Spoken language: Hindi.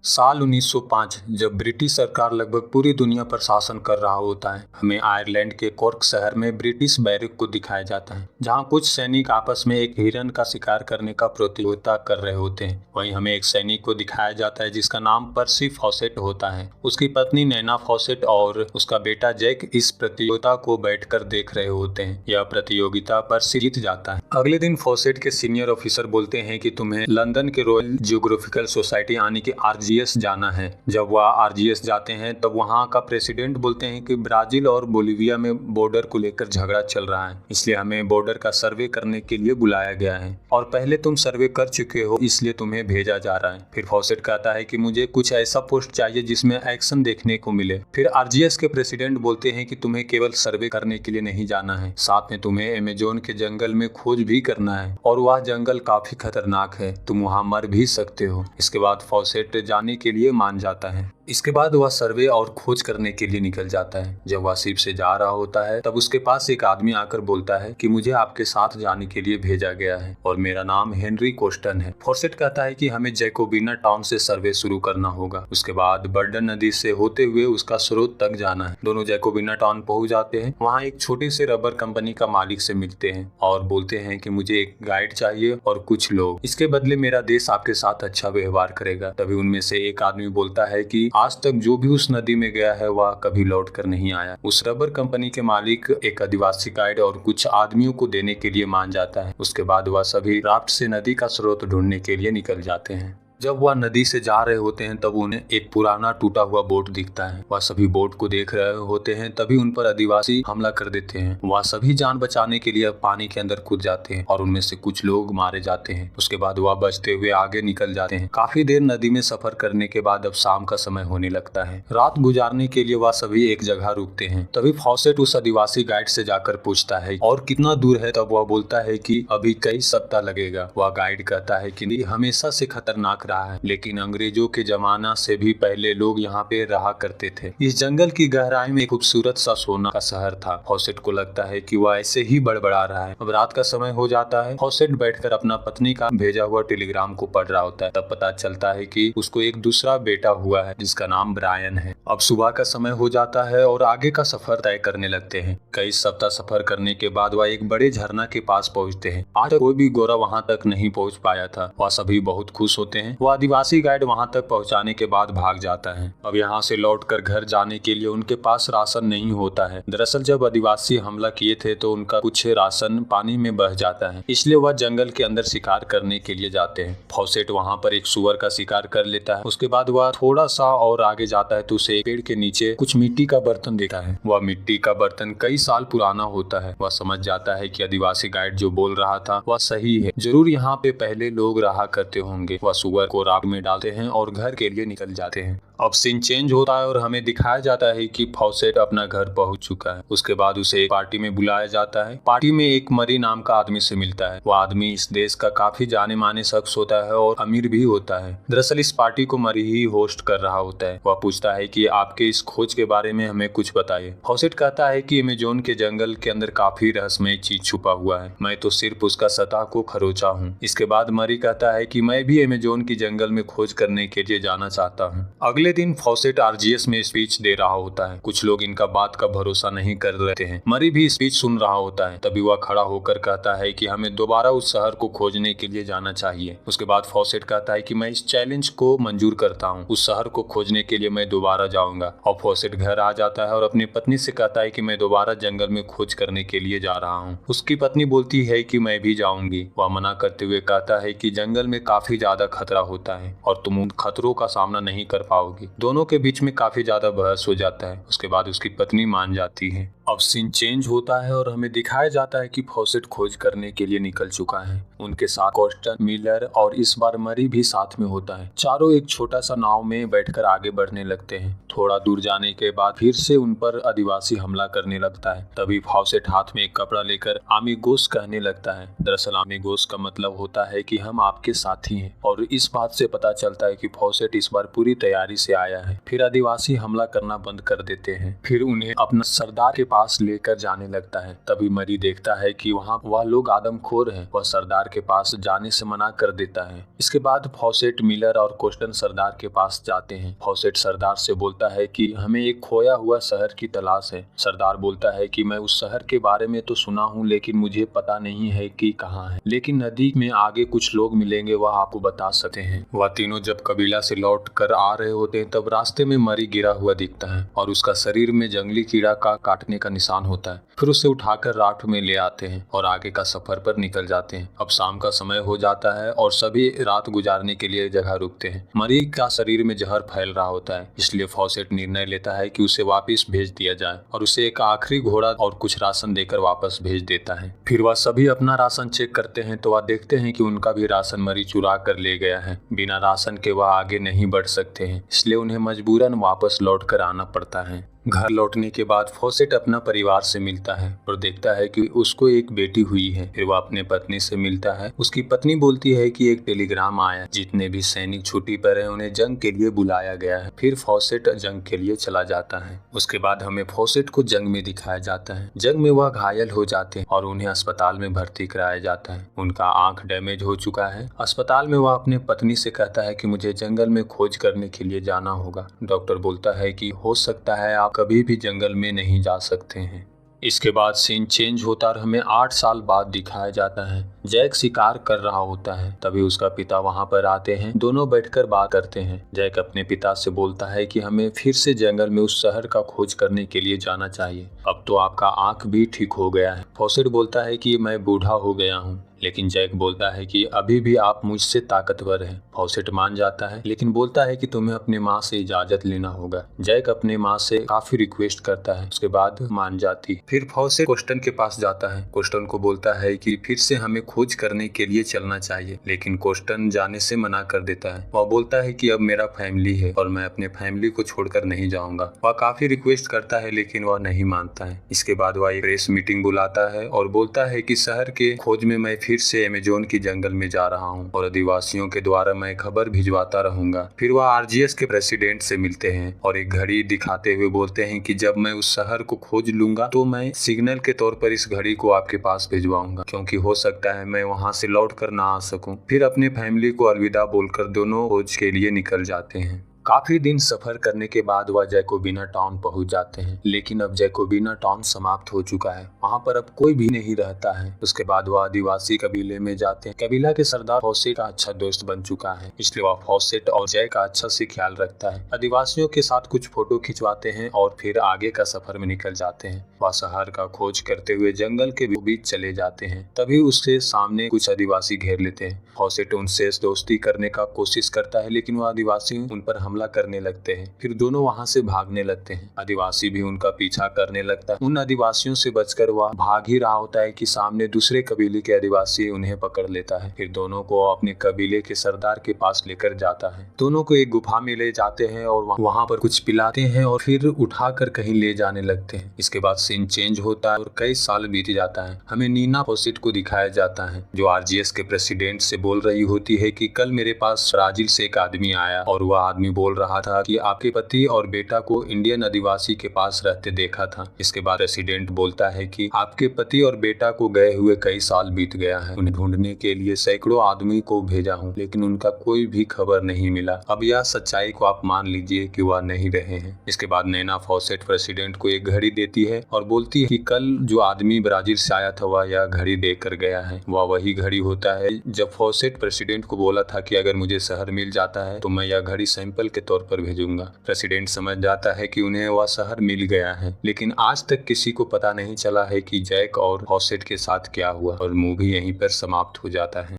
साल 1905 जब ब्रिटिश सरकार लगभग पूरी दुनिया पर शासन कर रहा होता है, हमें आयरलैंड के कॉर्क शहर में ब्रिटिश बैरक को दिखाया जाता है, जहां कुछ सैनिक आपस में एक हिरन का शिकार करने का प्रतियोगिता कर रहे होते हैं। वहीं हमें एक सैनिक को दिखाया जाता है जिसका नाम पर्सी फॉसेट होता है। उसकी पत्नी नैना फॉसेट और उसका बेटा जैक इस प्रतियोगिता को बैठकर देख रहे होते हैं। यह प्रतियोगिता पर्सी जीत जाता है। अगले दिन फॉसेट के सीनियर ऑफिसर बोलते हैं कि तुम्हें लंदन के रॉयल जियोग्राफिकल सोसाइटी यानी कि आरजीएस जाना है। जब वह आरजीएस जाते हैं तब वहाँ का प्रेसिडेंट बोलते हैं कि ब्राजील और बोलिविया में बॉर्डर को लेकर झगड़ा चल रहा है, इसलिए हमें बॉर्डर का सर्वे करने के लिए बुलाया गया है और पहले तुम सर्वे कर चुके हो इसलिए तुम्हें भेजा जा रहा है। फिर फॉसेट कहता है कि मुझे कुछ ऐसा पोस्ट चाहिए जिसमें एक्शन देखने को मिले। फिर आरजीएस के प्रेसिडेंट बोलते हैं कि तुम्हें केवल सर्वे करने के लिए नहीं जाना है, साथ में तुम्हें अमेजोन के जंगल में खोज भी करना है और वह जंगल काफी खतरनाक है, तुम वहाँ मर भी सकते हो। इसके बाद फॉसेट जाने के लिए मान जाता है। इसके बाद वह सर्वे और खोज करने के लिए निकल जाता है। जब वह शिप से जा रहा होता है तब उसके पास एक आदमी आकर बोलता है कि मुझे आपके साथ जाने के लिए भेजा गया है और मेरा नाम हेनरी कोस्टन है। फॉसेट कहता है कि हमें जैकोबिना टाउन से सर्वे शुरू करना होगा, उसके बाद बर्डन नदी से होते हुए उसका स्रोत तक जाना है। दोनों जैकोबिना टाउन पहुंच जाते हैं। वहाँ एक छोटे से रबर कंपनी का मालिक से मिलते हैं और बोलते हैं कि मुझे एक गाइड चाहिए और कुछ लोग, इसके बदले मेरा देश आपके साथ अच्छा व्यवहार करेगा। तभी उनमें से एक आदमी बोलता है कि आज तक जो भी उस नदी में गया है वह कभी लौट कर नहीं आया। उस रबर कंपनी के मालिक एक आदिवासी गाइड और कुछ आदमियों को देने के लिए मान जाता है। उसके बाद वह सभी राफ्ट से नदी का स्रोत ढूंढने के लिए निकल जाते हैं। जब वह नदी से जा रहे होते हैं तब उन्हें एक पुराना टूटा हुआ बोट दिखता है। वह सभी बोट को देख रहे होते हैं, तभी उन पर आदिवासी हमला कर देते हैं। वह सभी जान बचाने के लिए पानी के अंदर कूद जाते हैं और उनमें से कुछ लोग मारे जाते हैं। उसके बाद वह बचते हुए आगे निकल जाते हैं। काफी देर नदी में सफर करने के बाद अब शाम का समय होने लगता है। रात गुजारने के लिए वह सभी एक जगह रुकते हैं। तभी फॉसेट उस आदिवासी गाइड से जाकर पूछता है और कितना दूर है। तब वह बोलता है कि अभी कई सप्ताह लगेगा। वह गाइड कहता है कि हमेशा से खतरनाक रहा है, लेकिन अंग्रेजों के जमाना से भी पहले लोग यहाँ पे रहा करते थे। इस जंगल की गहराई में एक खूबसूरत सा सोना का शहर था। फॉसेट को लगता है कि वह ऐसे ही बड़बड़ा रहा है। अब रात का समय हो जाता है। फॉसेट बैठकर अपना पत्नी का भेजा हुआ टेलीग्राम को पढ़ रहा होता है। तब पता चलता है कि उसको एक दूसरा बेटा हुआ है जिसका नाम ब्रायन है। अब सुबह का समय हो जाता है और आगे का सफर तय करने लगते हैं। कई सप्ताह सफर करने के बाद वह एक बड़े झरना के पास पहुँचते हैं। आज तक कोई भी गोरा वहाँ तक नहीं पहुँच पाया था। वह सभी बहुत खुश होते हैं। वह आदिवासी गाइड वहां तक पहुंचाने के बाद भाग जाता है। अब यहाँ से लौटकर घर जाने के लिए उनके पास राशन नहीं होता है। दरअसल जब आदिवासी हमला किए थे तो उनका कुछ राशन पानी में बह जाता है, इसलिए वह जंगल के अंदर शिकार करने के लिए जाते हैं। फॉसेट वहां पर एक सुअर का शिकार कर लेता है। उसके बाद वह थोड़ा सा और आगे जाता है तो उसे पेड़ के नीचे कुछ मिट्टी का बर्तन देखता है। वह मिट्टी का बर्तन कई साल पुराना होता है। वह समझ जाता है कि आदिवासी गाइड जो बोल रहा था वह सही है, जरूर यहाँ पे पहले लोग रहा करते होंगे। वह सुअर को राख में डालते हैं और घर के लिए निकल जाते हैं। अब सीन चेंज होता है और हमें दिखाया जाता है कि फॉसेट अपना घर पहुंच चुका है। उसके बाद उसे एक पार्टी में बुलाया जाता है। पार्टी में एक मरी नाम का आदमी से मिलता है। वह आदमी इस देश का काफी जाने माने शख्स होता है और अमीर भी होता है। दरअसल इस पार्टी को मरी ही होस्ट कर रहा होता है। वह पूछता है कि आपके इस खोज के बारे में हमें कुछ बताइए। फॉसेट कहता है कि अमेजोन के जंगल के अंदर काफी रहस्यमय चीज छुपा हुआ है, मैं तो सिर्फ उसका सतह को खरोचा हूँ। इसके बाद मरी कहता है कि मैं भी अमेजोन की जंगल में खोज करने के लिए जाना चाहता हूँ। अगले दिन फॉसेट आरजीएस में स्पीच दे रहा होता है। कुछ लोग इनका बात का भरोसा नहीं कर रहे हैं। मरी भी स्पीच सुन रहा होता है। तभी वह खड़ा होकर कहता है कि हमें दोबारा उस शहर को खोजने के लिए जाना चाहिए। उसके बाद फॉसेट कहता है कि मैं इस चैलेंज को मंजूर करता हूँ, उस शहर को खोजने के लिए मैं दोबारा जाऊंगा। और फॉसेट घर आ जाता है और अपनी पत्नी से कहता है कि मैं दोबारा जंगल में खोज करने के लिए जा रहा हूँ। उसकी पत्नी बोलती है कि मैं भी जाऊंगी। वह मना करते हुए कहता है कि जंगल में काफी ज्यादा खतरा होता है और तुम उन खतरों का सामना नहीं कर पाओगी। दोनों के बीच में काफी ज्यादा बहस हो जाता है। उसके बाद उसकी पत्नी मान जाती है। अब सीन चेंज होता है और हमें दिखाया जाता है कि फॉसेट खोज करने के लिए निकल चुका है। उनके साथ कोस्टन, मिलर और इस बार मरी भी साथ में होता है। चारों एक छोटा सा नाव में बैठकर आगे बढ़ने लगते हैं। थोड़ा दूर जाने के बाद फिर से उन पर आदिवासी हमला करने लगता है। तभी फॉसेट हाथ में एक कपड़ा लेकर आमिगोस कहने लगता है। दरअसल आमिगोस का मतलब होता है कि हम आपके साथी हैं और इस बात से पता चलता है कि फॉसेट इस बार पूरी तैयारी से आया है। फिर आदिवासी हमला करना बंद कर देते हैं। फिर उन्हें अपना सरदार के पास लेकर जाने लगता है। तभी मरी देखता है कि वहाँ वह लोग आदमखोर हैं। वह सरदार के पास जाने से मना कर देता है। इसके बाद फॉसेट, मिलर और कोस्टन सरदार के पास जाते हैं। फॉसेट सरदार से बोलता है कि हमें एक खोया हुआ शहर की तलाश है। सरदार बोलता है कि मैं उस शहर के बारे में तो सुना हूँ, लेकिन मुझे पता नहीं है कि कहाँ है, लेकिन नदी में आगे कुछ लोग मिलेंगे, वह आपको बता सकते हैं। वह तीनों जब कबीला से लौट कर आ रहे होते हैं तब रास्ते में मरी गिरा हुआ दिखता है और उसका शरीर में जंगली कीड़ा का काटने का निशान होता है। फिर उसे उठाकर राफ्ट में ले आते हैं और आगे का सफर पर निकल जाते हैं। अब शाम का समय हो जाता है और सभी रात गुजारने के लिए जगह रुकते हैं। मरी का शरीर में जहर फैल रहा होता है, इसलिए फॉसेट निर्णय लेता है कि उसे वापस भेज दिया जाए और उसे एक आखिरी घोड़ा और कुछ राशन देकर वापस भेज देता है। फिर वह सभी अपना राशन चेक करते हैं तो वह देखते हैं कि उनका भी राशन मरी चुरा कर ले गया है। बिना राशन के वह आगे नहीं बढ़ सकते हैं, इसलिए उन्हें मजबूरन वापस लौट कर आना पड़ता है। घर लौटने के बाद फॉसेट अपना परिवार से मिलता है और देखता है कि उसको एक बेटी हुई है। फिर वह अपने पत्नी से मिलता है। उसकी पत्नी बोलती है कि एक टेलीग्राम आया, जितने भी सैनिक छुट्टी पर हैं उन्हें जंग के लिए बुलाया गया है। फिर फॉसेट जंग के लिए चला जाता है। उसके बाद हमें फॉसेट को जंग में दिखाया जाता है। जंग में वह घायल हो जाते हैं और उन्हें अस्पताल में भर्ती कराया जाता है। उनका आंख डैमेज हो चुका है। अस्पताल में वह अपने पत्नी से कहता है कि मुझे जंगल में खोज करने के लिए जाना होगा। डॉक्टर बोलता है कि हो सकता है आप कभी भी जंगल में नहीं जा सकते हैं। इसके बाद सीन चेंज होता और हमें 8 साल बाद दिखाया जाता है। जैक शिकार कर रहा होता है, तभी उसका पिता वहां पर आते हैं। दोनों बैठकर बात करते हैं। जैक अपने पिता से बोलता है कि हमें फिर से जंगल में उस शहर का खोज करने के लिए जाना चाहिए। अब तो आपका आंख भी ठीक हो गया है। फॉसेट बोलता है कि मैं बूढ़ा हो गया हूँ, लेकिन जैक बोलता है कि अभी भी आप मुझसे ताकतवर हैं। फॉसेट मान जाता है, लेकिन बोलता है कि तुम्हें अपनी माँ से इजाजत लेना होगा। जैक अपने माँ से काफी रिक्वेस्ट करता है, उसके बाद मान जाती। फिर फॉसेट कोस्टन के पास जाता है। कोस्टन को बोलता है कि फिर से हमें खोज करने के लिए चलना चाहिए, लेकिन कोस्टन जाने से मना कर देता है। वह बोलता है कि अब मेरा फैमिली है और मैं अपने फैमिली को छोड़कर नहीं जाऊंगा। वह काफी रिक्वेस्ट करता है, लेकिन वह नहीं मानता है। इसके बाद वह एक प्रेस मीटिंग बुलाता है और बोलता है कि शहर के खोज में मैं फिर से अमेज़न की जंगल में जा रहा हूँ और आदिवासियों के द्वारा मैं खबर भिजवाता रहूंगा। फिर वह आरजीएस के प्रेसिडेंट से मिलते हैं और एक घड़ी दिखाते हुए बोलते हैं कि जब मैं उस शहर को खोज लूंगा तो मैं सिग्नल के तौर पर इस घड़ी को आपके पास भिजवाऊंगा, क्योंकि हो सकता है मैं वहां से लौट कर ना आ सकूं। फिर अपनी फैमिली को अलविदा बोलकर दोनों खोज के लिए निकल जाते हैं। काफी दिन सफर करने के बाद वह जैकोबिना टाउन पहुंच जाते हैं, लेकिन अब जैकोबिना टाउन समाप्त हो चुका है। वहां पर अब कोई भी नहीं रहता है। उसके बाद वह आदिवासी कबीले में जाते हैं। कबीला के सरदार फॉसेट का अच्छा दोस्त बन चुका है, इसलिए वह फॉसेट और जैक का अच्छा से ख्याल रखता है। आदिवासियों के साथ कुछ फोटो खिंचवाते हैं और फिर आगे का सफर में निकल जाते हैं। वह शहर का खोज करते हुए जंगल के बीच चले जाते हैं। तभी उसके सामने कुछ आदिवासी घेर लेते हैं। फॉसेट उनसे दोस्ती करने का कोशिश करता है, लेकिन वह आदिवासी उन पर हमला करने लगते हैं। फिर दोनों वहां से भागने लगते हैं। आदिवासी भी उनका पीछा करने लगता है। उन आदिवासियों से बचकर वह भाग ही रहा होता है कि सामने दूसरे कबीले के आदिवासी उन्हें पकड़ लेता है। फिर दोनों को अपने कबीले के सरदार के पास लेकर जाता है। दोनों को एक गुफा में ले जाते हैं और वहां पर कुछ पिलाते हैं और फिर उठाकर कहीं ले जाने लगते हैं। इसके बाद सीन चेंज होता है और कई साल बीत जाता है। हमें नीना फॉसेट को दिखाया जाता है, जो आरजीएस के प्रेसिडेंट से बोल रही होती है कि कल मेरे पास ब्राजील से एक आदमी आया और वह आदमी बोल रहा था कि आपके पति और बेटा को इंडियन आदिवासी के पास रहते देखा था। इसके बाद प्रेसिडेंट बोलता है कि आपके पति और बेटा को गए हुए कई साल बीत गया है। उन्हें ढूंढने के लिए सैकड़ों आदमी को भेजा हूँ, लेकिन उनका कोई भी खबर नहीं मिला। अब यह सच्चाई को आप मान लीजिए कि वह नहीं रहे हैं। इसके बाद नैना फॉसेट प्रेसिडेंट को एक घड़ी देती है और बोलती है कि कल जो आदमी ब्राजील से आया था वह यह घड़ी देकर गया है। वह वही घड़ी होता है जब फॉसेट प्रेसिडेंट को बोला था कि अगर मुझे शहर मिल जाता है तो मैं यह घड़ी सैंपल के तौर पर भेजूंगा। प्रेसिडेंट समझ जाता है कि उन्हें वह शहर मिल गया है, लेकिन आज तक किसी को पता नहीं चला है कि जैक और फॉसेट के साथ क्या हुआ और मूवी यहीं पर समाप्त हो जाता है।